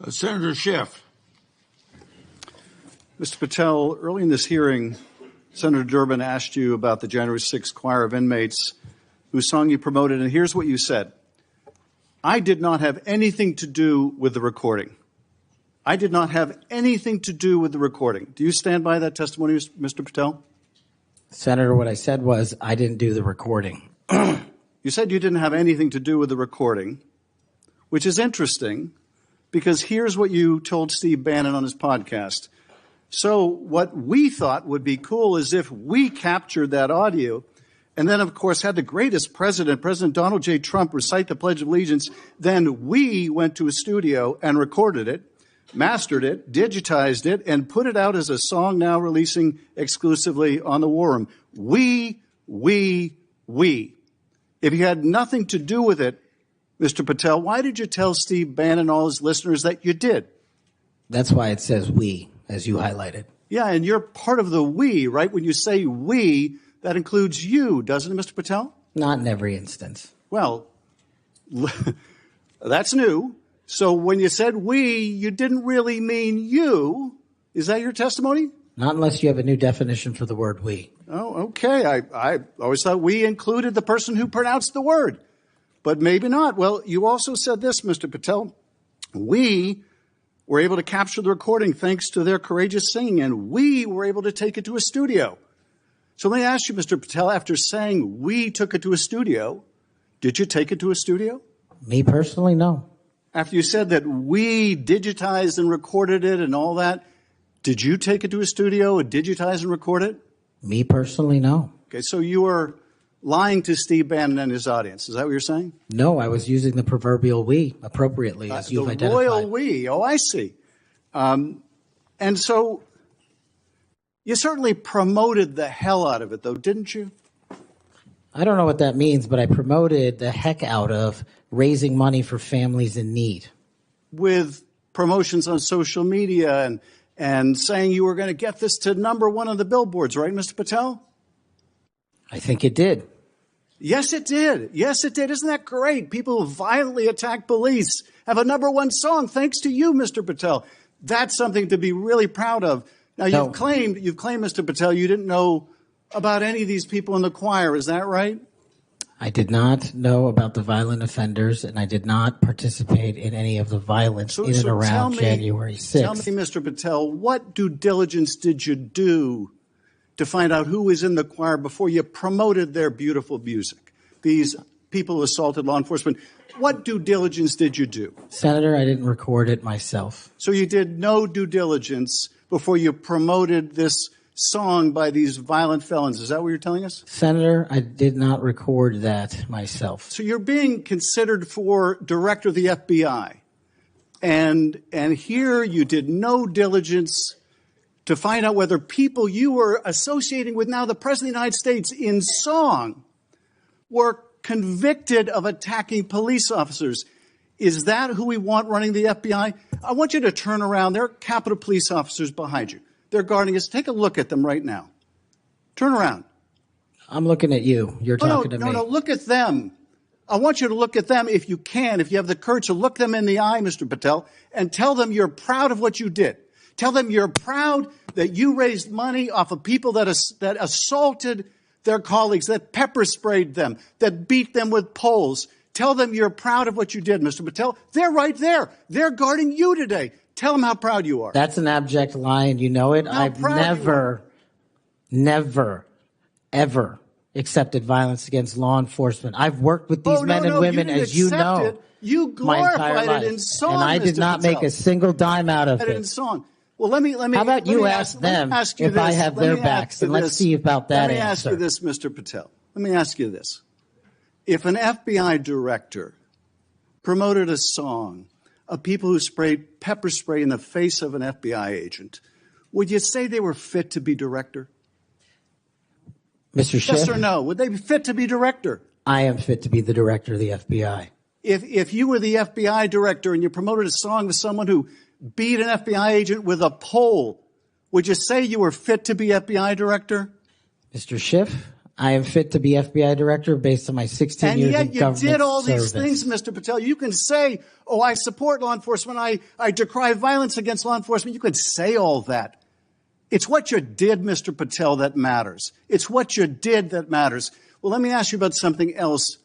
Senator Schiff. Mr. Patel, early in this hearing, Senator Durbin asked you about the January 6th choir of inmates whose song you promoted, and here's what you said. I did not have anything to do with the recording. I did not have anything to do with the recording. Do you stand by that testimony, Mr. Patel? Senator, what I said was I didn't do the recording. You said you didn't have anything to do with the recording, which is interesting because here's what you told Steve Bannon on his podcast. So what we thought would be cool is if we captured that audio and then, of course, had the greatest president, President Donald J. Trump, recite the Pledge of Allegiance. Then we went to a studio and recorded it, mastered it, digitized it, and put it out as a song now releasing exclusively on the War Room. We. If you had nothing to do with it, Mr. Patel, why did you tell Steve Bannon and all his listeners that you did? That's why it says we, as you highlighted. Yeah, and you're part of the we, right? When you say we, that includes you, doesn't it, Mr. Patel? Not in every instance. Well, that's new. So when you said we, you didn't really mean you. Is that your testimony? Not unless you have a new definition for the word we. Oh, okay. I always thought we included the person who pronounced the word, but maybe not. Well, you also said this, Mr. Patel. We were able to capture the recording thanks to their courageous singing, and we were able to take it to a studio. So let me ask you, Mr. Patel, after saying we took it to a studio, did you take it to a studio? Me personally, no. After you said that we digitized and recorded it and all that, did you take it to a studio and digitize and record it? Me personally, no. Okay, so you were lying to Steve Bannon and his audience. Is that what you're saying? No, I was using the proverbial we appropriately, as you've identified. The royal we. Oh, I see. And so you certainly promoted the hell out of it, though, didn't you? I don't know what that means, but I promoted the heck out of raising money for families in need. With promotions on social media and saying you were going to get this to #1 on the billboards, right, Mr. Patel? I think it did. Yes, it did. Yes, it did. Isn't that great? People who violently attack police have a #1 song thanks to you, Mr. Patel. That's something to be really proud of. Now, you've claimed, Mr. Patel, you didn't know about any of these people in the choir. Is that right? I did not know about the violent offenders, and I did not participate in any of the violence in and around January 6th. Tell me, Mr. Patel, what due diligence did you do to find out who was in the choir before you promoted their beautiful music? These people who assaulted law enforcement. What due diligence did you do? Senator, I didn't record it myself. So you did no due diligence before you promoted this song by these violent felons. Is that what you're telling us? Senator, I did not record that myself. So you're being considered for director of the FBI. And here you did no diligence to find out whether people you were associating with now the President of the United States in song were convicted of attacking police officers. Is that who we want running the FBI? I want you to turn around. There are Capitol Police officers behind you. They're guarding us. Take a look at them right now. Turn around. I'm looking at you. You're talking to me. No, look at them. I want you to look at them if you can, if you have the courage to look them in the eye, Mr. Patel, and tell them you're proud of what you did. Tell them you're proud that you raised money off of people that assaulted their colleagues, that pepper sprayed them, that beat them with poles. Tell them you're proud of what you did, Mr. Patel. They're right there. They're guarding you today. Tell them how proud you are. That's an abject lie, and you know it. I've never, ever accepted violence against law enforcement. I've worked with these men and women, as you know, you glorified it in song, and I did not make a single dime out of it. In song. Well, let me. How about you ask them if I have their backs, and let's see about that answer. Let me ask you this, Mr. Patel. Let me ask you this. If an FBI director promoted a song of people who sprayed pepper spray in the face of an FBI agent, would you say they were fit to be director? Mr. Schiff? Yes or no? Would they be fit to be director? I am fit to be the director of the FBI. If you were the FBI director and you promoted a song with someone who beat an FBI agent with a pole, would you say you were fit to be FBI director? Mr. Schiff, I am fit to be FBI director based on my 16 years in government service. And yet you did all these things, Mr. Patel. You can say, oh, I support law enforcement. I decry violence against law enforcement. You could say all that. It's what you did, Mr. Patel, that matters. It's what you did that matters. Well, let me ask you about something else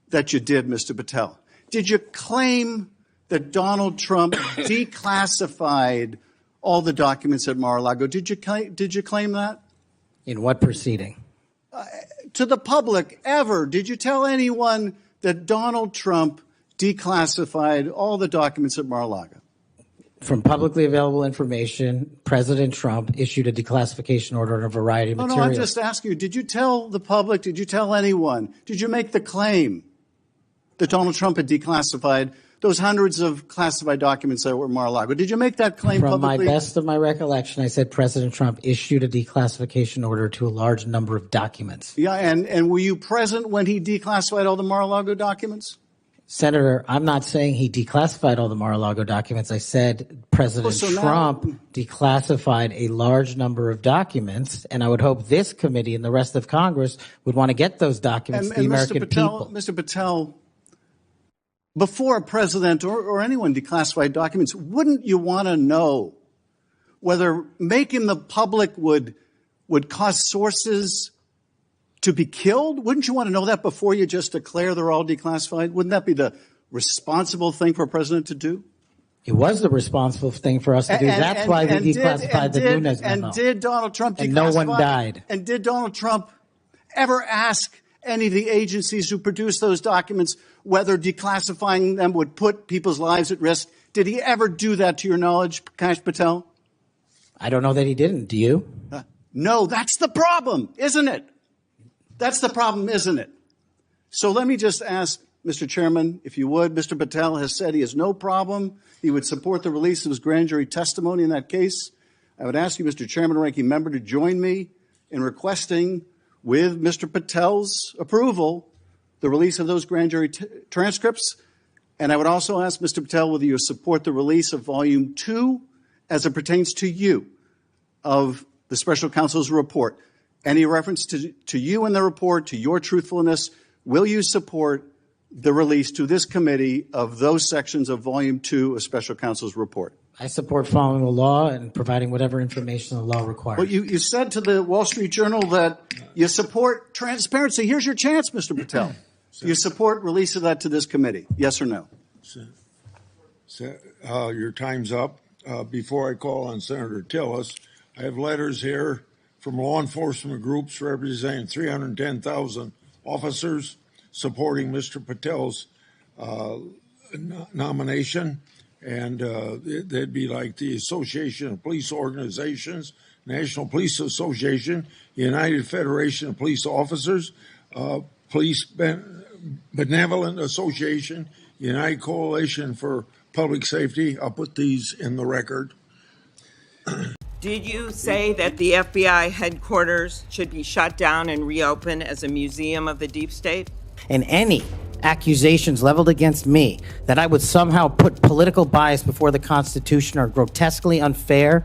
that you did, Mr. Patel. Did you claim that Donald Trump declassified all the documents at Mar-a-Lago? Did you claim that? In what proceeding? To the public, ever. Did you tell anyone that Donald Trump declassified all the documents at Mar-a-Lago? From publicly available information, President Trump issued a declassification order on a variety of materials. No, I'm just asking you, did you tell the public, did you tell anyone, did you make the claim that Donald Trump had declassified those hundreds of classified documents that were at Mar-a-Lago? Did you make that claim publicly? From my best of my recollection, I said President Trump issued a declassification order to a large number of documents. Yeah, and were you present when he declassified all the Mar-a-Lago documents? Senator, I'm not saying he declassified all the Mar-a-Lago documents. I said President Trump declassified a large number of documents, and I would hope this committee and the rest of Congress would want to get those documents to the American people. Mr. Patel, before a president or anyone declassified documents, wouldn't you want to know whether making the public would cause sources to be killed? Wouldn't you want to know that before you just declare they're all declassified? Wouldn't that be the responsible thing for a president to do? It was the responsible thing for us to do. That's why we declassified the Nunes memo. And did Donald Trump declassify? And no one died. And did Donald Trump ever ask any of the agencies who produced those documents whether declassifying them would put people's lives at risk? Did he ever do that, to your knowledge, Kash Patel? I don't know that he didn't. Do you? No, that's the problem, isn't it? That's the problem, isn't it? So let me just ask, Mr. Chairman, if you would, Mr. Patel has said he has no problem. He would support the release of his grand jury testimony in that case. I would ask you, Mr. Chairman and Ranking Member, to join me in requesting, with Mr. Patel's approval, the release of those grand jury transcripts. And I would also ask Mr. Patel whether you support the release of Volume 2 as it pertains to you of the Special Counsel's report. Any reference to you in the report, to your truthfulness, will you support the release to this committee of those sections of Volume 2 of Special Counsel's report? I support following the law and providing whatever information the law requires. But you said to the Wall Street Journal that you support transparency. Here's your chance, Mr. Patel. Do you support release of that to this committee? Yes or no? Your time's up. Before I call on Senator Tillis, I have letters here from law enforcement groups representing 310,000 officers supporting Mr. Patel's nomination. And they'd be like the Association of Police Organizations, National Police Association, United Federation of Police Officers, Police Benevolent Association, United Coalition for Public Safety. I'll put these in the record. Did you say that the FBI headquarters should be shut down and reopened as a museum of the deep state? And any accusations leveled against me that I would somehow put political bias before the Constitution are grotesquely unfair.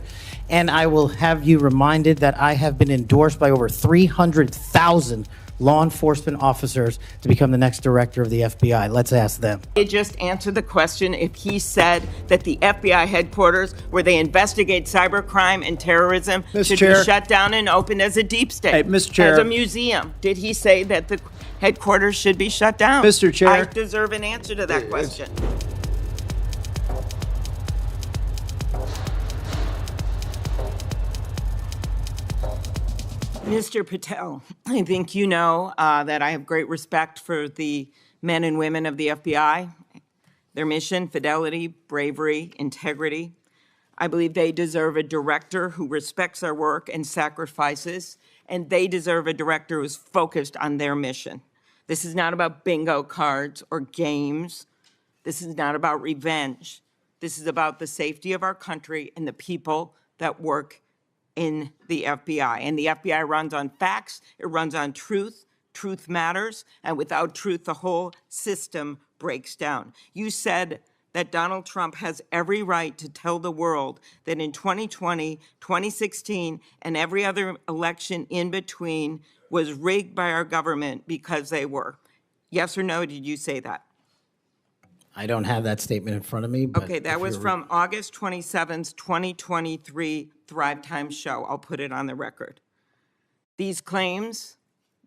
And I will have you reminded that I have been endorsed by over 300,000 law enforcement officers to become the next director of the FBI. Let's ask them. They just answer the question if he said that the FBI headquarters, where they investigate cybercrime and terrorism, should be shut down and opened as a deep state, hey, Mr. Chair, as a museum. Did he say that the headquarters should be shut down? Mr. Chair, I deserve an answer to that question. Mr. Patel, I think you know that I have great respect for the men and women of the FBI, their mission, fidelity, bravery, integrity. I believe they deserve a director who respects their work and sacrifices, and they deserve a director who's focused on their mission. This is not about bingo cards or games. This is not about revenge. This is about the safety of our country and the people that work in the FBI. And the FBI runs on facts, it runs on truth. Truth matters, and without truth, the whole system breaks down. You said that Donald Trump has every right to tell the world that in 2020, 2016, and every other election in between was rigged by our government because they were? Yes or no, did you say that? I don't have that statement in front of me, but Okay, that if was you're- from August 27th, 2023 Thrive Time show. I'll put it on the record. These claims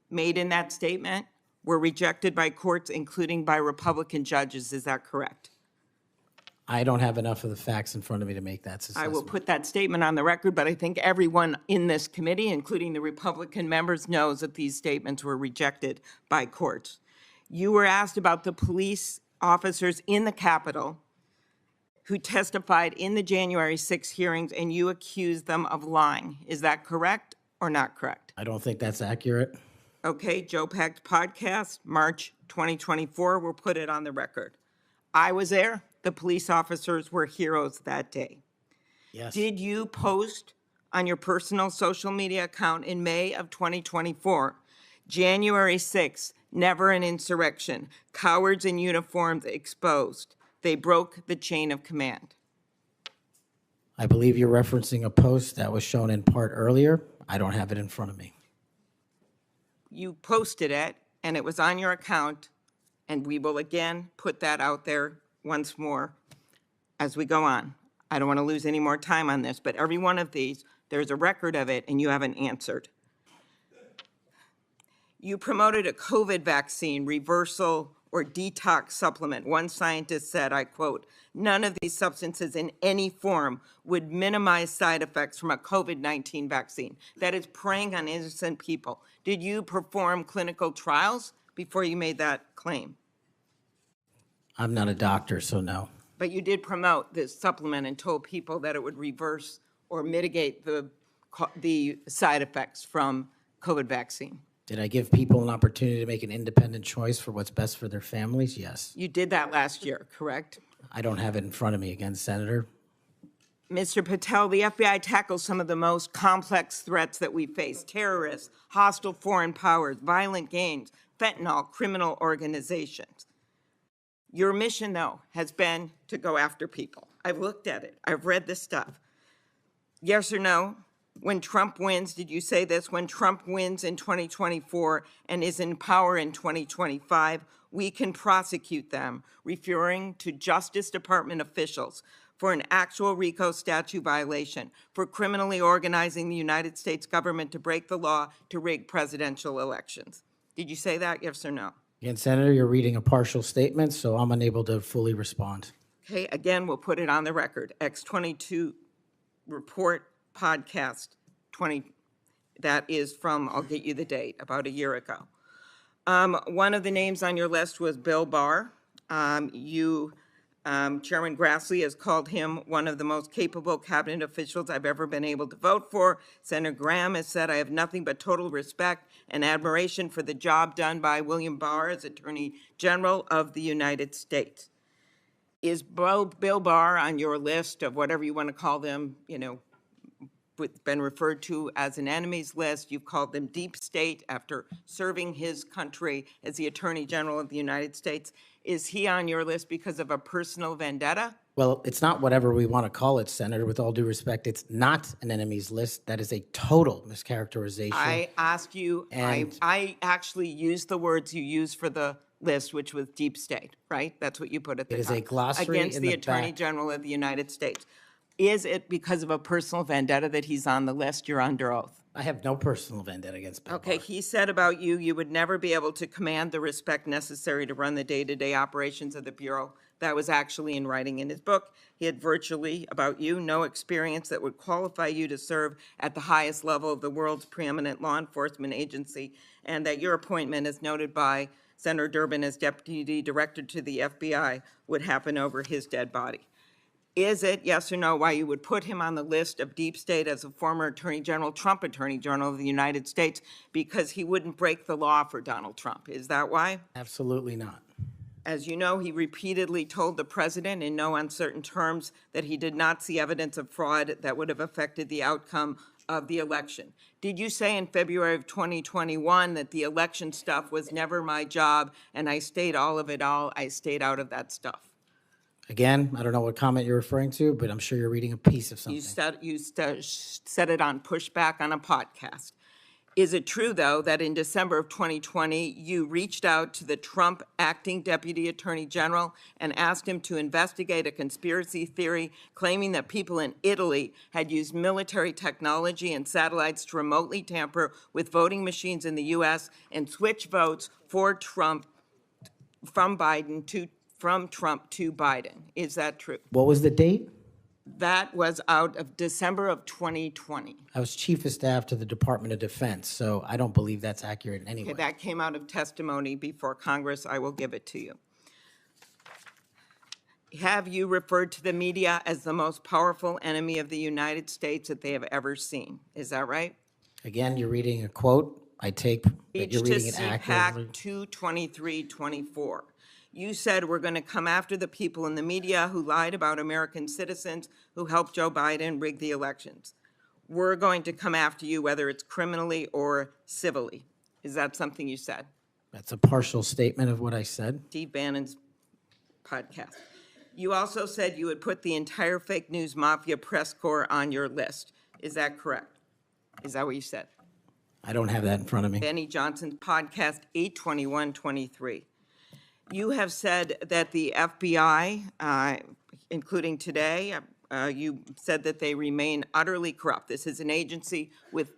made in that statement were rejected by courts, including by Republican judges. Is that correct? I don't have enough of the facts in front of me to make that I assessment. will put that statement on the record, but I think everyone in this committee, including the Republican members, knows that these statements were rejected by courts. You were asked about the police officers in the Capitol who testified in the January 6 hearings, and you accused them of lying. Is that correct or not correct? I don't think that's accurate. Okay, Joe Packed podcast, March 2024, we'll put it on the record. I was there. The police officers were heroes that day. Yes. Did you post on your personal social media account in May of 2024, January 6th, never an insurrection, cowards in uniforms exposed. They broke the chain of command. I believe you're referencing a post that was shown in part earlier. I don't have it in front of me. You posted it, and it was on your account, and we will again put that out there once more as we go on. I don't want to lose any more time on this, but every one of these, there's a record of it, and you haven't answered. You promoted a COVID vaccine reversal or detox supplement. One scientist said, I quote, "None of these substances in any form would minimize side effects from a COVID-19 vaccine." That is preying on innocent people. Did you perform clinical trials before you made that claim? I'm not a doctor, so no. But you did promote this supplement and told people that it would reverse or mitigate the side effects from COVID vaccine. Did I give people an opportunity to make an independent choice for what's best for their families? Yes. You did that last year, correct? I don't have it in front of me again, Senator. Mr. Patel, the FBI tackles some of the most complex threats that we face: terrorists, hostile foreign powers, violent gangs, fentanyl, criminal organizations. Your mission, though, has been to go after people. I've looked at it. I've read this stuff. Yes or no? When Trump wins, did you say this? When Trump wins in 2024 and is in power in 2025, we can prosecute them, referring to Justice Department officials, for an actual RICO statute violation, for criminally organizing the United States government to break the law to rig presidential elections. Did you say that, yes or no? Again, Senator, you're reading a partial statement, so I'm unable to fully respond. Okay, again, we'll put it on the record. X22 report podcast 20, that is from, I'll get you the date, about a year ago. One of the names on your list was Bill Barr. Chairman Grassley has called him one of the most capable cabinet officials I've ever been able to vote for. Senator Graham has said, I have nothing but total respect and admiration for the job done by William Barr as Attorney General of the United States. Is Bill Barr on your list of whatever you want to call them, been referred to as an enemies list? You've called them deep state after serving his country as the Attorney General of the United States. Is he on your list because of a personal vendetta? Well, it's not whatever we want to call it, Senator. With all due respect, it's not an enemies list. That is a total mischaracterization. I asked you, And- I actually used the words you used for the list, which was deep state, right? That's what you put at the top. It is a glossary Against in the the Attorney back. General of the United States. Is it because of a personal vendetta that he's on the list? You're under oath. I have no personal vendetta against Bill Okay, Barr. he said about you, you would never be able to command the respect necessary to run the day-to-day operations of the Bureau. That was actually in writing in his book. He had virtually, about you, no experience that would qualify you to serve at the highest level of the world's preeminent law enforcement agency, and that your appointment, as noted by Senator Durbin as Deputy Director to the FBI, would happen over his dead body. Is it, yes or no, why you would put him on the list of deep state as a former Attorney General, Trump Attorney General of the United States, because he wouldn't break the law for Donald Trump? Is that why? Absolutely not. As you know, he repeatedly told the president in no uncertain terms that he did not see evidence of fraud that would have affected the outcome of the election. Did you say in February of 2021 that the election stuff was never my job and I stayed out of that stuff? Again, I don't know what comment you're referring to, but I'm sure you're reading a piece of You something. said it on Pushback on a podcast. Is it true, though, that in December of 2020, you reached out to the Trump acting deputy attorney general and asked him to investigate a conspiracy theory claiming that people in Italy had used military technology and satellites to remotely tamper with voting machines in the U.S. and switch votes for Trump from Trump to Biden? Is that true? What was the date? That was out of December of 2020. I was chief of staff to the Department of Defense, so I don't believe that's accurate in any way. Okay, that came out of testimony before Congress. I will give it to you. Have you referred to the media as the most powerful enemy of the United States that they have ever seen? Is that right? Again, you're reading a quote. I take that you're Speech to reading it accurately. CPAC 22324. You said we're going to come after the people in the media who lied about American citizens who helped Joe Biden rig the elections. We're going to come after you whether it's criminally or civilly. Is that something you said? That's a partial statement of what I said. Steve Bannon's podcast. You also said you would put the entire fake news mafia press corps on your list. Is that correct? Is that what you said? I don't have that in front of me. Benny Johnson's podcast 82123. You have said that the FBI, including today, you said that they remain utterly corrupt. This is an agency with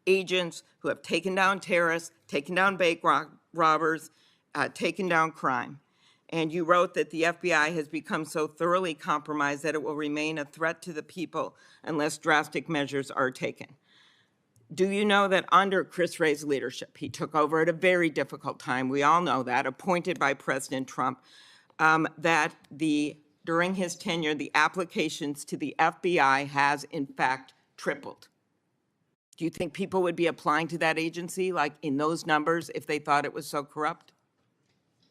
agents who have taken down terrorists, taken down bank robbers, taken down crime. And you wrote that the FBI has become so thoroughly compromised that it will remain a threat to the people unless drastic measures are taken. Do you know that under Chris Wray's leadership, he took over at a very difficult time, we all know that, appointed by President Trump, that during his tenure, the applications to the FBI has in fact tripled? Do you think people would be applying to that agency like in those numbers if they thought it was so corrupt?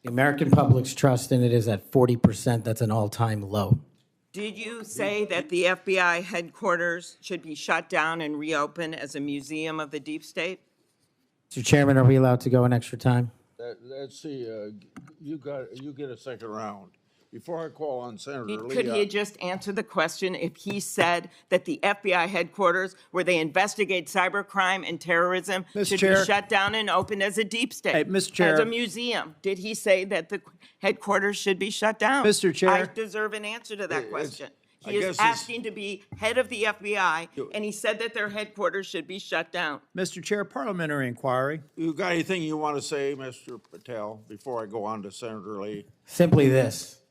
The American public's trust in it is at 40%. That's an all-time low. Did you say that the FBI headquarters should be shut down and reopened as a museum of the deep state? Mr. Chairman, are we allowed to go an extra time? Let's see, you get a second round. Before I call on Senator Lee. Could he just answer the question if he said that the FBI headquarters, where they investigate cybercrime and terrorism, should be shut down and opened as a deep state? Hey, Mr. Chair. As a museum? Did he say that the headquarters should be shut down? Mr. Chair. I deserve an answer to that question. He is asking to be head of the FBI, and he said that their headquarters should be shut down. Mr. Chair, parliamentary inquiry. You got anything you want to say, Mr. Patel, before I go on to Senator Lee? Simply this.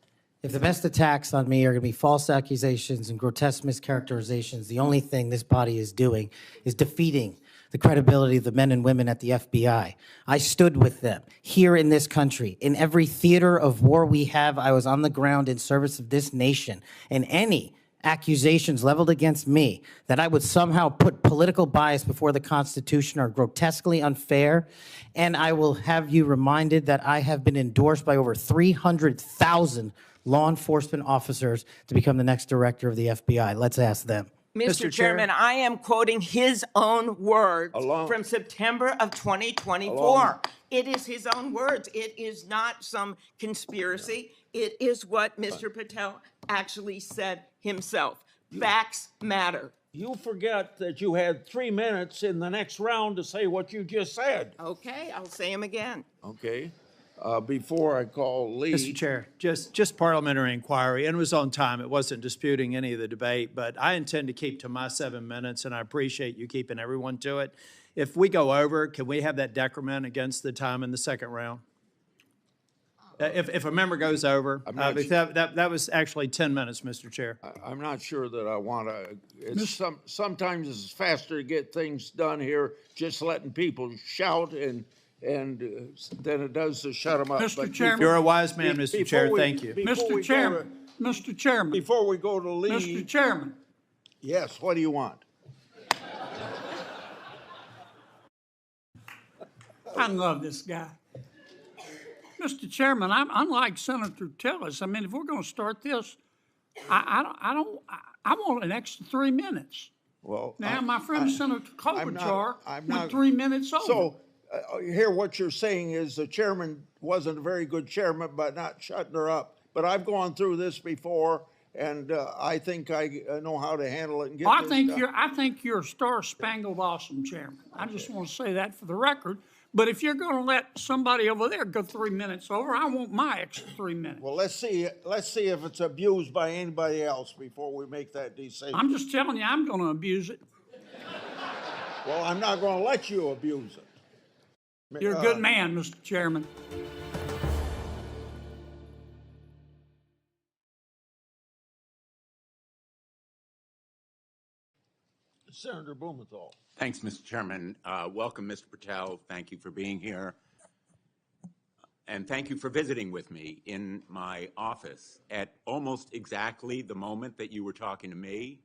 If the best attacks on me are going to be false accusations and grotesque mischaracterizations, the only thing this body is doing is defeating the credibility of the men and women at the FBI. I stood with them here in this country. In every theater of war we have, I was on the ground in service of this nation. And any accusations leveled against me that I would somehow put political bias before the Constitution are grotesquely unfair. And I will have you reminded that I have been endorsed by over 300,000 law enforcement officers to become the next director of the FBI. Let's ask them. Mr. Chairman, I am quoting his own words from September of 2024. It is his own words. It is not some conspiracy. It is what Mr. Patel actually said himself. Facts matter. You forget that you had 3 minutes in the next round to say what you just said. Okay, I'll say them again. Okay. Before I call Lee. Mr. Chair, just parliamentary inquiry, and it was on time. It wasn't disputing any of the debate, but I intend to keep to my 7 minutes, and I appreciate you keeping everyone to it. If we go over, can we have that decrement against the time in the second round? If a member goes over, that was actually 10 minutes, Mr. Chair. I'm not sure that I want to. Sometimes it's faster to get things done here, just letting people shout and than it does to shut them up. Mr. Chairman. You're a wise man, Mr. Chair. Thank you. Mr. Chairman. Mr. Chairman. Before we go to Lee. Mr. Chairman. Yes, what do you want? I love this guy. Mr. Chairman, I'm unlike Senator Tillis. I mean, if we're going to start this, I want an extra 3 minutes. Well, now, my friend Senator Klobuchar I'm went not, 3 minutes over. So here what you're saying is the chairman wasn't a very good chairman by not shutting her up but I've gone through this before, and I think I know how to handle it and get I this think done. you're a star-spangled awesome chairman. I just want to say that for the record. But if you're going to let somebody over there go 3 minutes over, I want my extra 3 minutes. Well, let's see if it's abused by anybody else before we make that decision. I'm just telling you, I'm going to abuse it. Well, I'm not going to let you abuse it. You're a good man, Mr. Chairman. Senator Blumenthal. Thanks, Mr. Chairman. Welcome, Mr. Patel. Thank you for being here. And thank you for visiting with me in my office at almost exactly the moment that you were talking to me.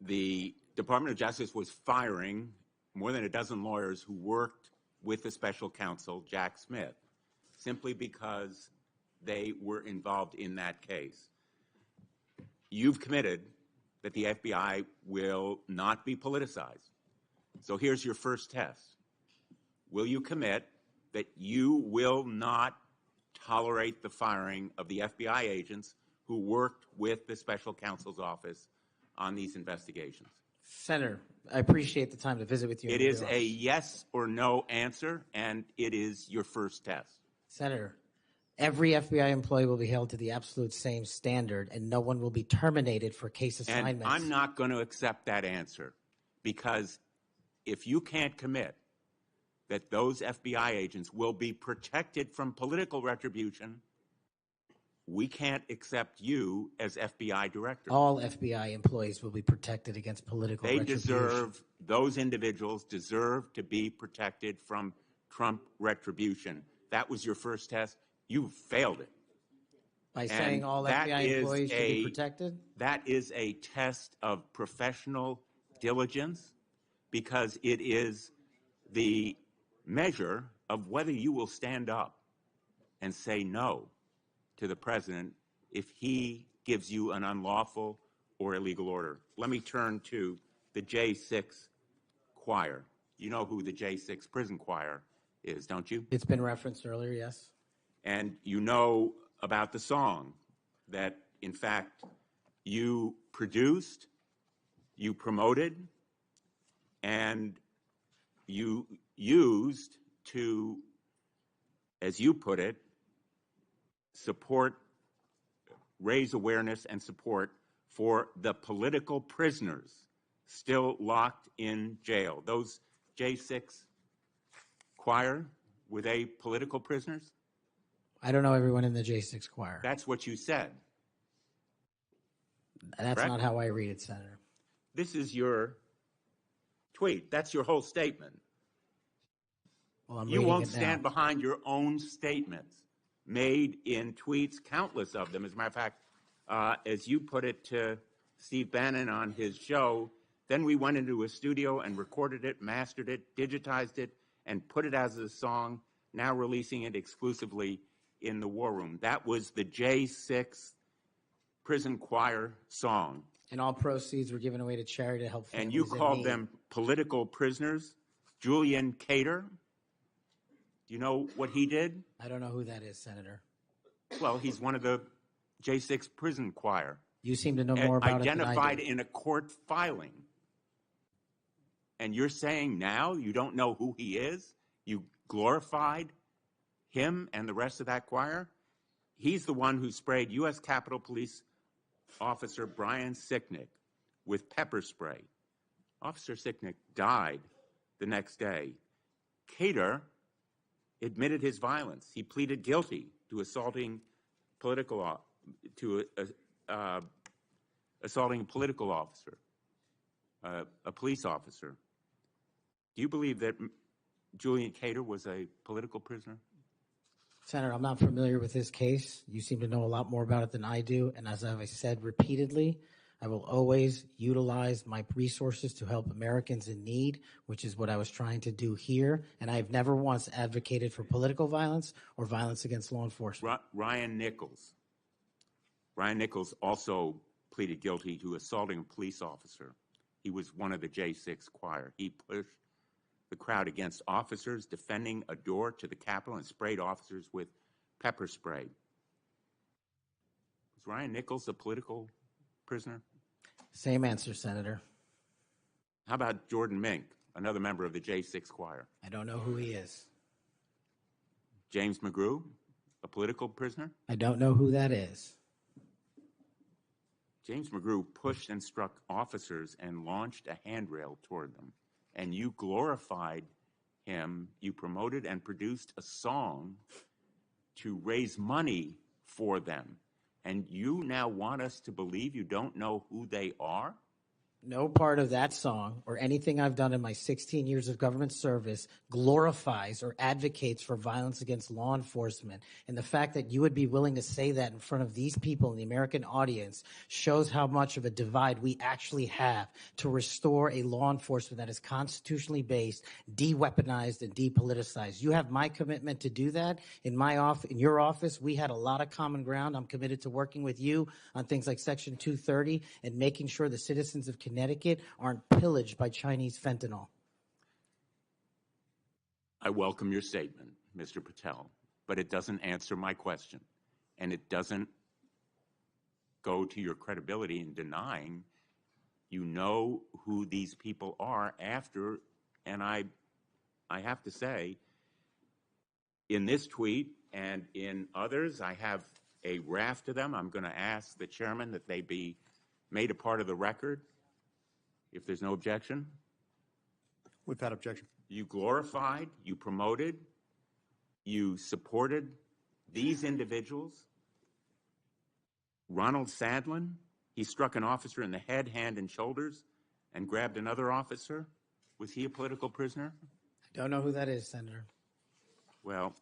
The Department of Justice was firing more than a dozen lawyers who worked with the special counsel, Jack Smith, simply because they were involved in that case. You've committed that the FBI will not be politicized. So here's your first test. Will you commit that you will not tolerate the firing of the FBI agents who worked with the special counsel's office on these investigations? Senator, I appreciate the time to visit with you. It is a yes or no answer, and it is your first test. Senator, every FBI employee will be held to the absolute same standard, and no one will be terminated for case assignments. And I'm not going to accept that answer, because if you can't commit that those FBI agents will be protected from political retribution, we can't accept you as FBI director. All FBI employees will be protected against political retribution. Those individuals deserve to be protected from Trump retribution. That was your first test. You failed it. By saying all FBI employees should be protected? That is a test of professional diligence, because it is the measure of whether you will stand up and say no to the president if he gives you an unlawful or illegal order. Let me turn to the J6 choir. You know who the J6 prison choir is, don't you? It's been referenced earlier, yes. And you know about the song that, in fact, you produced, you promoted, and you used to, as you put it, support, raise awareness and support for the political prisoners still locked in jail. Those J6 choir, were they political prisoners? I don't know everyone in the J6 choir. That's what you said. That's correct? not how I read it, Senator. This is your tweet. That's your whole statement. Well, You won't stand behind your own statements made in tweets, countless of them. As a matter of fact, as you put it to Steve Bannon on his show, then we went into a studio and recorded it, mastered it, digitized it, and put it as a song, now releasing it exclusively in the War Room. That was the J6 prison choir song. And all proceeds were given away to charity to help families And you in called need. them political prisoners. Julian Cater, do you know what he did? I don't know who that is, Senator. Well, he's one of the J6 prison choir. You seem to know more about it than I Identified do. in a court filing. And you're saying now you don't know who he is? You glorified him and the rest of that choir? He's the one who sprayed U.S. Capitol Police Officer Brian Sicknick with pepper spray. Officer Sicknick died the next day. Cater admitted his violence. He pleaded guilty to assaulting assaulting a political officer, a police officer. Do you believe that Julian Cater was a political prisoner? Senator, I'm not familiar with this case. You seem to know a lot more about it than I do. And as I've said repeatedly, I will always utilize my resources to help Americans in need, which is what I was trying to do here. And I've never once advocated for political violence or violence against law enforcement. Ryan Nichols. Ryan Nichols also pleaded guilty to assaulting a police officer. He was one of the J6 choir. He pushed the crowd against officers defending a door to the Capitol and sprayed officers with pepper spray. Was Ryan Nichols a political prisoner? Same answer, Senator. How about Jordan Mink, another member of the J6 choir? I don't know who he is. James McGrew, a political prisoner? I don't know who that is. James McGrew pushed and struck officers and launched a handrail toward them. And you glorified him. You promoted and produced a song to raise money for them. And you now want us to believe you don't know who they are? No part of that song or anything I've done in my 16 years of government service glorifies or advocates for violence against law enforcement. And the fact that you would be willing to say that in front of these people in the American audience shows how much of a divide we actually have to restore a law enforcement that is constitutionally based, de-weaponized, and depoliticized. You have my commitment to do that. In your office, we had a lot of common ground. I'm committed to working with you on things like Section 230 and making sure the citizens of Connecticut aren't pillaged by Chinese fentanyl. I welcome your statement, Mr. Patel, but it doesn't answer my question, and it doesn't go to your credibility in denying you know who these people are after, and I have to say, in this tweet and in others, I have a raft of them. I'm going to ask the chairman that they be made a part of the record. If there's no objection. Without objection. You glorified, you promoted, you supported these individuals. Ronald Sadlin, he struck an officer in the head, hand, and shoulders and grabbed another officer. Was he a political prisoner? I don't know who that is, Senator. Well,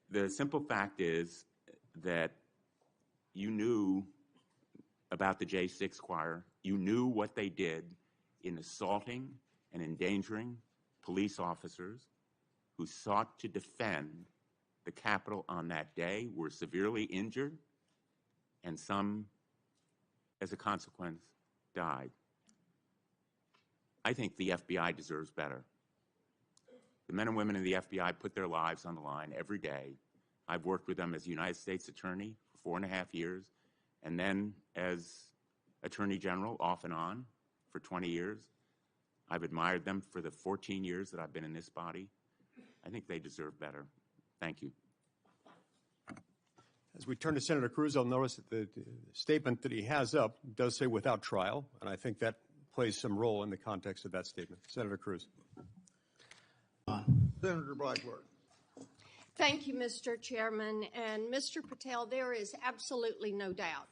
the simple fact is that you knew about the J6 choir. You knew what they did in assaulting and endangering police officers who sought to defend the Capitol on that day, were severely injured, and some, as a consequence, died. I think the FBI deserves better. The men and women in the FBI put their lives on the line every day. I've worked with them as United States Attorney for 4.5 years, and then as Attorney General off and on for 20 years. I've admired them for the 14 years that I've been in this body. I think they deserve better. Thank you. As we turn to Senator Cruz, I'll notice that the statement that he has up does say without trial, and I think that plays some role in the context of that statement. Senator Cruz. Senator Blackburn. Thank you, Mr. Chairman. And Mr. Patel, there is absolutely no doubt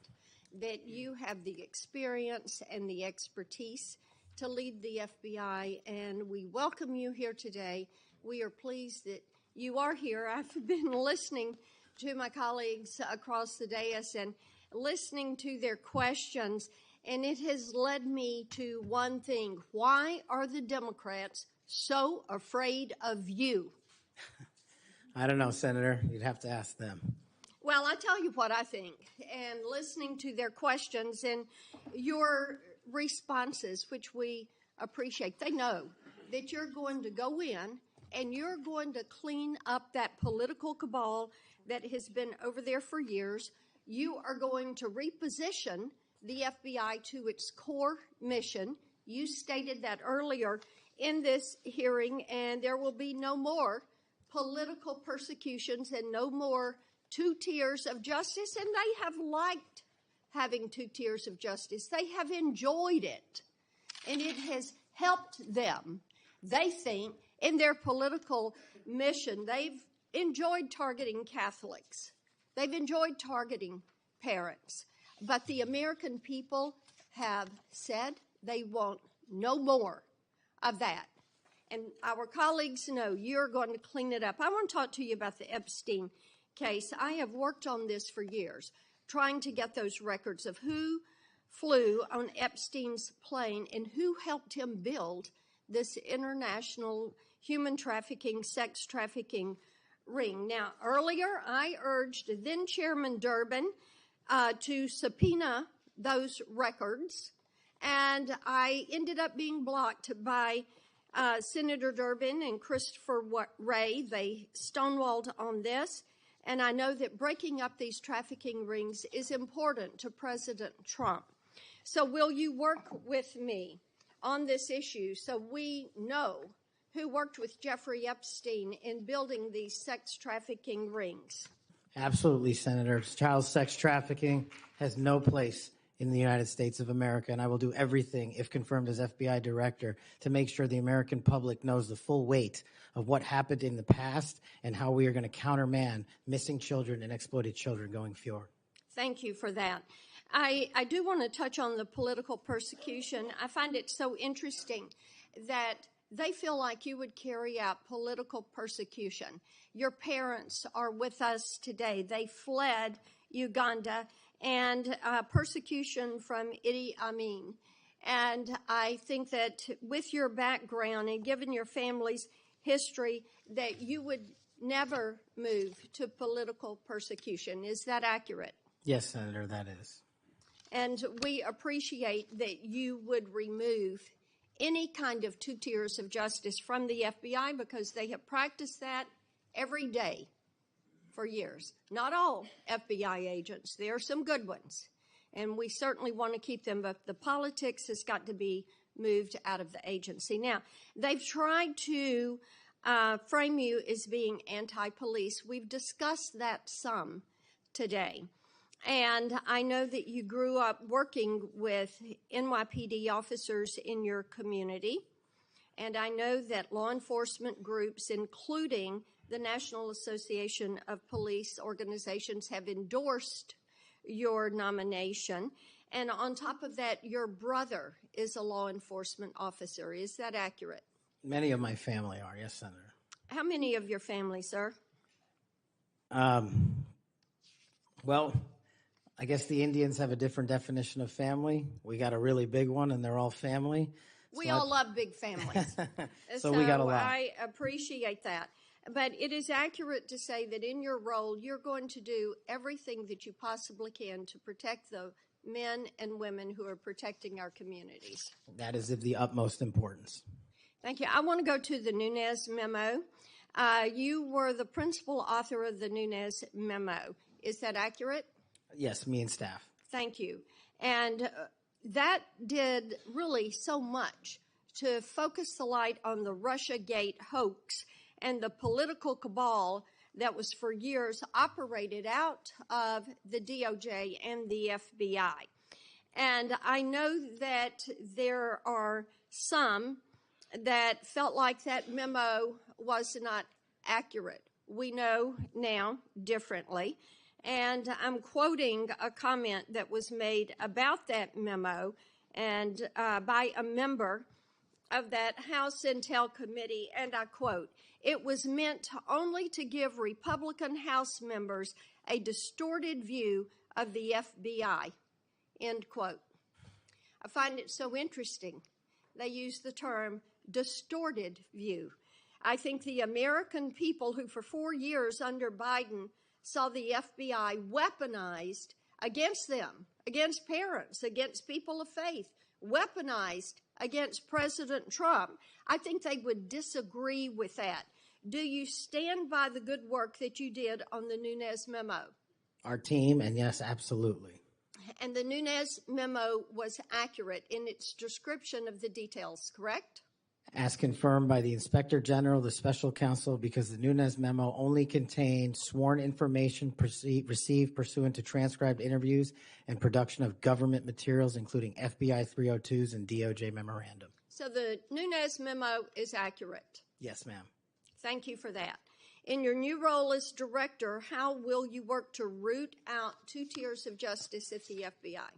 that you have the experience and the expertise to lead the FBI, and we welcome you here today. We are pleased that you are here. I've been listening to my colleagues across the dais and listening to their questions, and it has led me to one thing. Why are the Democrats so afraid of you? I don't know, Senator. You'd have to ask them. Well, I tell you what I think, and listening to their questions and your responses, which we appreciate, they know that you're going to go in and you're going to clean up that political cabal that has been over there for years. You are going to reposition the FBI to its core mission. You stated that earlier in this hearing, and there will be no more political persecutions and no more 2 tiers of justice, and they have liked having 2 tiers of justice. They have enjoyed it, and it has helped them. They think in their political mission, they've enjoyed targeting Catholics. They've enjoyed targeting parents. But the American people have said they want no more of that. And our colleagues know you're going to clean it up. I want to talk to you about the Epstein case. I have worked on this for years, trying to get those records of who flew on Epstein's plane and who helped him build this international human trafficking, sex trafficking ring. Now, earlier I urged then Chairman Durbin to subpoena those records, and I ended up being blocked by Senator Durbin and Christopher Wray. They stonewalled on this. and I know that breaking up these trafficking rings is important to President Trump. So will you work with me on this issue so we know who worked with Jeffrey Epstein in building these sex trafficking rings? Absolutely, Senator. Child sex trafficking has no place in the United States of America, and I will do everything, if confirmed as FBI director, to make sure the American public knows the full weight of what happened in the past and how we are going to countermand missing children and exploited children going forward. Thank you for that. I do want to touch on the political persecution. I find it so interesting that they feel like you would carry out political persecution. Your parents are with us today. They fled Uganda and persecution from Idi Amin. And I think that with your background and given your family's history, that you would never move to political persecution. Is that accurate? Yes, Senator, that is. And we appreciate that you would remove any kind of 2 tiers of justice from the FBI because they have practiced that every day for years. Not all FBI agents. There are some good ones, and we certainly want to keep them, but the politics has got to be moved out of the agency. Now, they've tried to frame you as being anti-police. We've discussed that some today. And I know that you grew up working with NYPD officers in your community. And I know that law enforcement groups, including the National Association of Police Organizations, have endorsed your nomination. And on top of that, your brother is a law enforcement officer. Is that accurate? Many of my family are, yes, Senator. How many of your family, sir? Well, I guess the Indians have a different definition of family. We got a really big one, and they're all family. We all love big families. So we got a lot. I appreciate that. But it is accurate to say that in your role, you're going to do everything that you possibly can to protect the men and women who are protecting our communities. That is of the utmost importance. Thank you. I want to go to the Nunes memo. You were the principal author of the Nunes memo. Is that accurate? Yes, me and staff. Thank you. And that did really so much to focus the light on the Russiagate hoax and the political cabal that was for years operated out of the DOJ and the FBI. And I know that there are some that felt like that memo was not accurate. We know now differently. And I'm quoting a comment that was made about that memo and by a member of that House Intel Committee, and I quote, "It was meant only to give Republican House members a distorted view of the FBI," end quote. I find it so interesting. They use the term distorted view. I think the American people who for 4 years under Biden saw the FBI weaponized against them, against parents, against people of faith, weaponized against President Trump. I think they would disagree with that. Do you stand by the good work that you did on the Nunes memo? Our team, and yes, absolutely. And the Nunes memo was accurate in its description of the details, correct? As confirmed by the Inspector General, the Special Counsel, because the Nunes memo only contained sworn information received pursuant to transcribed interviews and production of government materials, including FBI 302s and DOJ memorandum. So the Nunes memo is accurate. Yes, ma'am. Thank you for that. In your new role as director, how will you work to root out 2 tiers of justice at the FBI?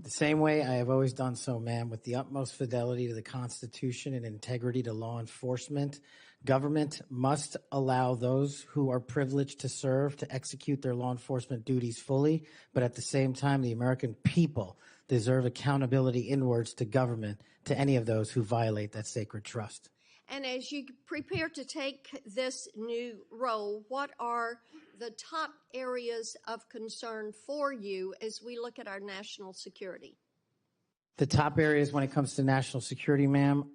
The same way I have always done so, ma'am, with the utmost fidelity to the Constitution and integrity to law enforcement. Government must allow those who are privileged to serve to execute their law enforcement duties fully, but at the same time, the American people deserve accountability inwards to government, to any of those who violate that sacred trust. And as you prepare to take this new role, what are the top areas of concern for you as we look at our national security? The top areas when it comes to national security, ma'am,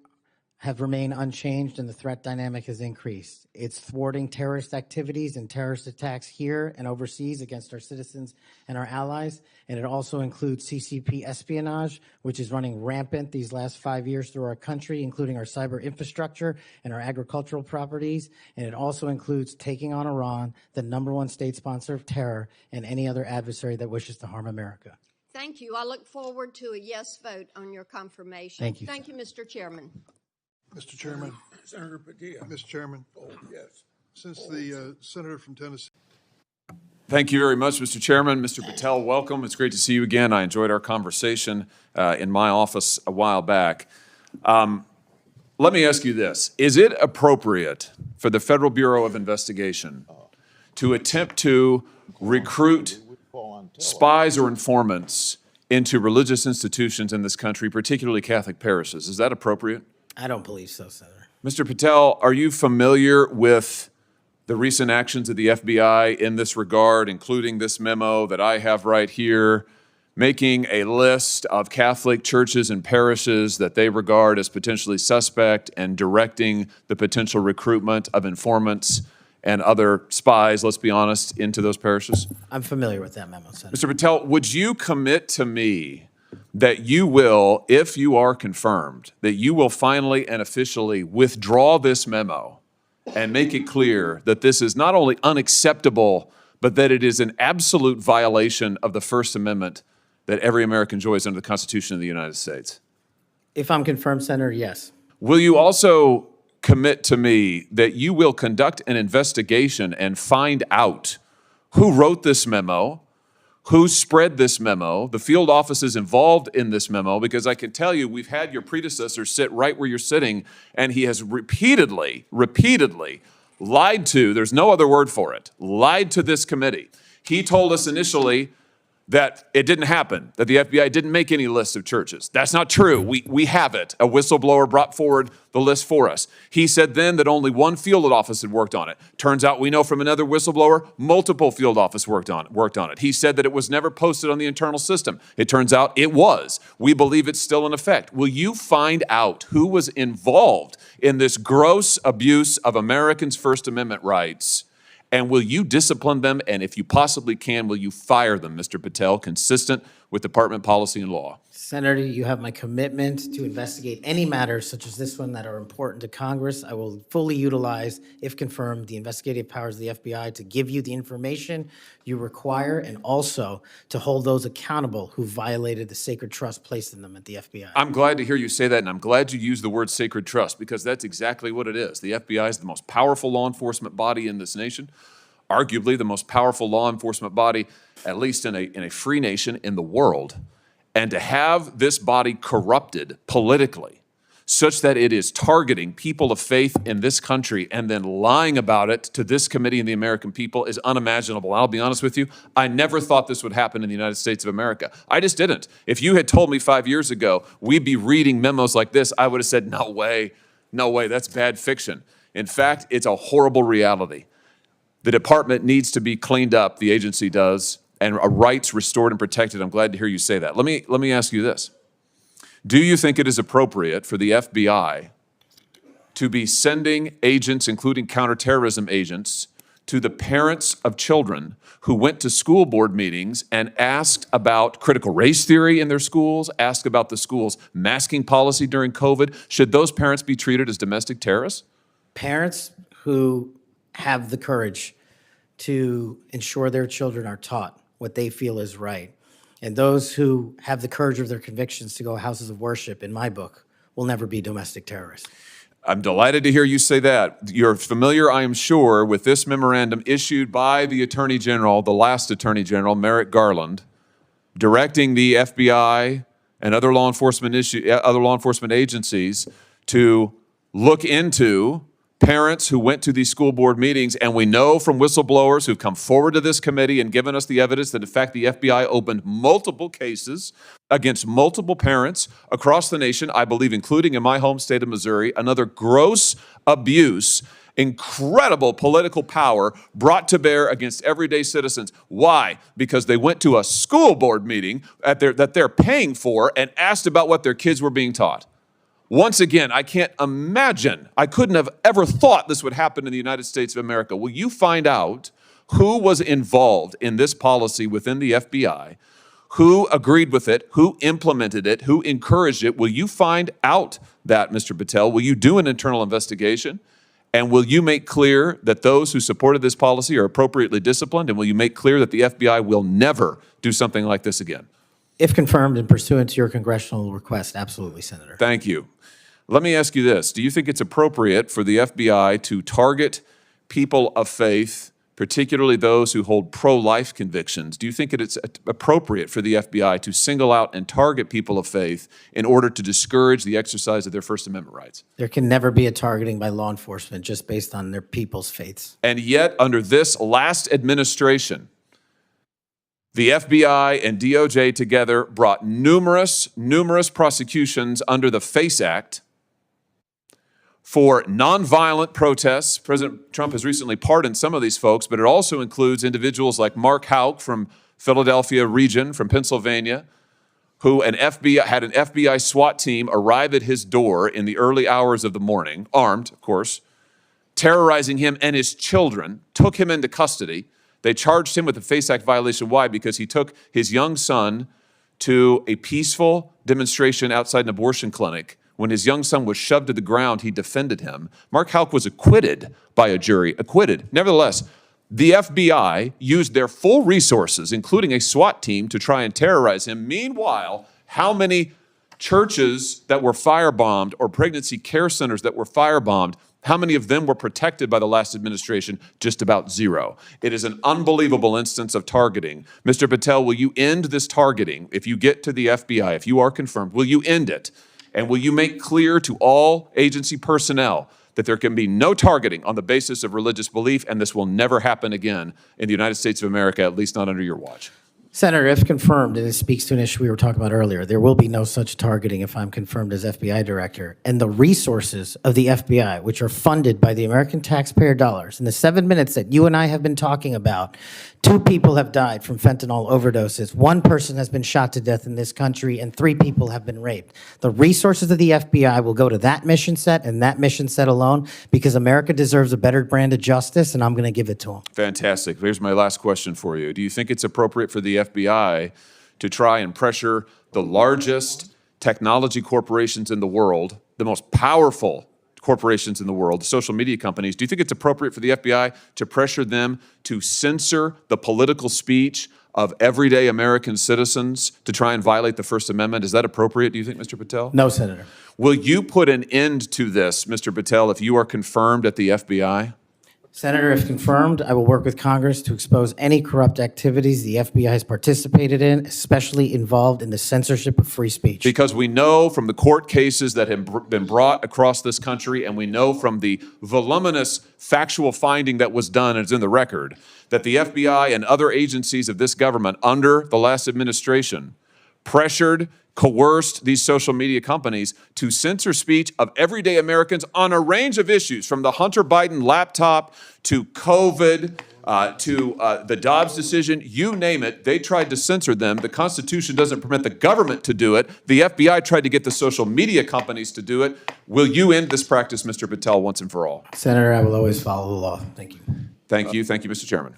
have remained unchanged and the threat dynamic has increased. It's thwarting terrorist activities and terrorist attacks here and overseas against our citizens and our allies. And it also includes CCP espionage, which is running rampant these last 5 years through our country, including our cyber infrastructure and our agricultural properties. And it also includes taking on Iran, the #1 state sponsor of terror, and any other adversary that wishes to harm America. Thank you. I look forward to a yes vote on your confirmation. Thank you, Thank you, Mr. Chairman. Mr. Chairman, Senator Padilla. Mr. Chairman, Oh, yes. since the senator from Tennessee. Thank you very much, Mr. Chairman. Mr. Patel, welcome. It's great to see you again. I enjoyed our conversation in my office a while back. Let me ask you this. Is it appropriate for the Federal Bureau of Investigation to attempt to recruit spies or informants into religious institutions in this country, particularly Catholic parishes? Is that appropriate? I don't believe so, Senator. Mr. Patel, are you familiar with the recent actions of the FBI in this regard, including this memo that I have right here, making a list of Catholic churches and parishes that they regard as potentially suspect and directing the potential recruitment of informants and other spies, let's be honest, into those parishes? I'm familiar with that memo, Senator. Mr. Patel, would you commit to me that you will, if you are confirmed, that you will finally and officially withdraw this memo and make it clear that this is not only unacceptable, but that it is an absolute violation of the First Amendment that every American enjoys under the Constitution of the United States? If I'm confirmed, Senator, yes. Will you also commit to me that you will conduct an investigation and find out who wrote this memo, who spread this memo, the field offices involved in this memo? Because I can tell you, we've had your predecessor sit right where you're sitting, and he has repeatedly lied to, there's no other word for it, lied to this committee. He told us initially that it didn't happen, that the FBI didn't make any lists of churches. That's not true. We have it. A whistleblower brought forward the list for us. He said then that only one field office had worked on it. Turns out we know from another whistleblower, multiple field offices worked on it. He said that it was never posted on the internal system. It turns out it was. We believe it's still in effect. Will you find out who was involved in this gross abuse of Americans' First Amendment rights? And will you discipline them? And if you possibly can, will you fire them, Mr. Patel, consistent with department policy and law? Senator, you have my commitment to investigate any matters such as this one that are important to Congress. I will fully utilize, if confirmed, the investigative powers of the FBI to give you the information you require and also to hold those accountable who violated the sacred trust placed in them at the FBI. I'm glad to hear you say that, and I'm glad you use the word sacred trust, because that's exactly what it is. The FBI is the most powerful law enforcement body in this nation, arguably the most powerful law enforcement body, at least in a free nation in the world. And to have this body corrupted politically such that it is targeting people of faith in this country and then lying about it to this committee and the American people is unimaginable. I'll be honest with you, I never thought this would happen in the United States of America. I just didn't. If you had told me 5 years ago we'd be reading memos like this, I would have said, no way, that's bad fiction. In fact, it's a horrible reality. The department needs to be cleaned up, the agency does, and rights restored and protected. I'm glad to hear you say that. Let me ask you this. Do you think it is appropriate for the FBI to be sending agents, including counterterrorism agents, to the parents of children who went to school board meetings and asked about critical race theory in their schools, asked about the school's masking policy during COVID? Should those parents be treated as domestic terrorists? Parents who have the courage to ensure their children are taught what they feel is right, and those who have the courage of their convictions to go houses of worship, in my book, will never be domestic terrorists. I'm delighted to hear you say that. You're familiar, I am sure, with this memorandum issued by the Attorney General, the last Attorney General, Merrick Garland, directing the FBI and other law enforcement agencies to look into parents who went to these school board meetings, and we know from whistleblowers who've come forward to this committee and given us the evidence that, in fact, the FBI opened multiple cases against multiple parents across the nation, I believe, including in my home state of Missouri, another gross abuse, incredible political power brought to bear against everyday citizens. Why? Because they went to a school board meeting that they're paying for and asked about what their kids were being taught. Once again, I can't imagine, I couldn't have ever thought this would happen in the United States of America. Will you find out who was involved in this policy within the FBI, who agreed with it, who implemented it, who encouraged it? Will you find out that, Mr. Patel? Will you do an internal investigation? And will you make clear that those who supported this policy are appropriately disciplined? And will you make clear that the FBI will never do something like this again? If confirmed and pursuant to your congressional request, absolutely, Senator. Thank you. Let me ask you this. Do you think it's appropriate for the FBI to target people of faith, particularly those who hold pro-life convictions? Do you think it's appropriate for the FBI to single out and target people of faith in order to discourage the exercise of their First Amendment rights? There can never be a targeting by law enforcement just based on their people's faiths. And yet, under this last administration, the FBI and DOJ together brought numerous prosecutions under the FACE Act for nonviolent protests. President Trump has recently pardoned some of these folks, but it also includes individuals like Mark Houck from Philadelphia region, from Pennsylvania, who had an FBI SWAT team arrive at his door in the early hours of the morning, armed, of course, terrorizing him and his children, took him into custody. They charged him with a FACE Act violation. Why? Because he took his young son to a peaceful demonstration outside an abortion clinic. When his young son was shoved to the ground, he defended him. Mark Houck was acquitted by a jury, acquitted. Nevertheless, the FBI used their full resources, including a SWAT team, to try and terrorize him. Meanwhile, how many churches that were firebombed or pregnancy care centers that were firebombed, how many of them were protected by the last administration? Just about zero. It is an unbelievable instance of targeting. Mr. Patel, will you end this targeting? If you get to the FBI, if you are confirmed, will you end it? And will you make clear to all agency personnel that there can be no targeting on the basis of religious belief, and this will never happen again in the United States of America, at least not under your watch? Senator, if confirmed, and it speaks to an issue we were talking about earlier, there will be no such targeting if I'm confirmed as FBI director. And the resources of the FBI, which are funded by the American taxpayer dollars, in the 7 minutes that you and I have been talking about, 2 people have died from fentanyl overdoses, 1 person has been shot to death in this country, and 3 people have been raped. The resources of the FBI will go to that mission set and that mission set alone, because America deserves a better brand of justice, and I'm going to give it to them. Fantastic. Here's my last question for you. Do you think it's appropriate for the FBI to try and pressure the largest technology corporations in the world, the most powerful corporations in the world, the social media companies? Do you think it's appropriate for the FBI to pressure them to censor the political speech of everyday American citizens to try and violate the First Amendment? Is that appropriate, do you think, Mr. Patel? No, Senator. Will you put an end to this, Mr. Patel, if you are confirmed at the FBI? Senator, if confirmed, I will work with Congress to expose any corrupt activities the FBI has participated in, especially involved in the censorship of free speech. Because we know from the court cases that have been brought across this country, and we know from the voluminous factual finding that was done, and it's in the record, that the FBI and other agencies of this government under the last administration pressured, coerced these social media companies to censor speech of everyday Americans on a range of issues, from the Hunter Biden laptop to COVID, to the Dobbs decision, you name it, they tried to censor them. The Constitution doesn't permit the government to do it. The FBI tried to get the social media companies to do it. Will you end this practice, Mr. Patel, once and for all? Senator, I will always follow the law. Thank you. Thank you. Thank you, Mr. Chairman.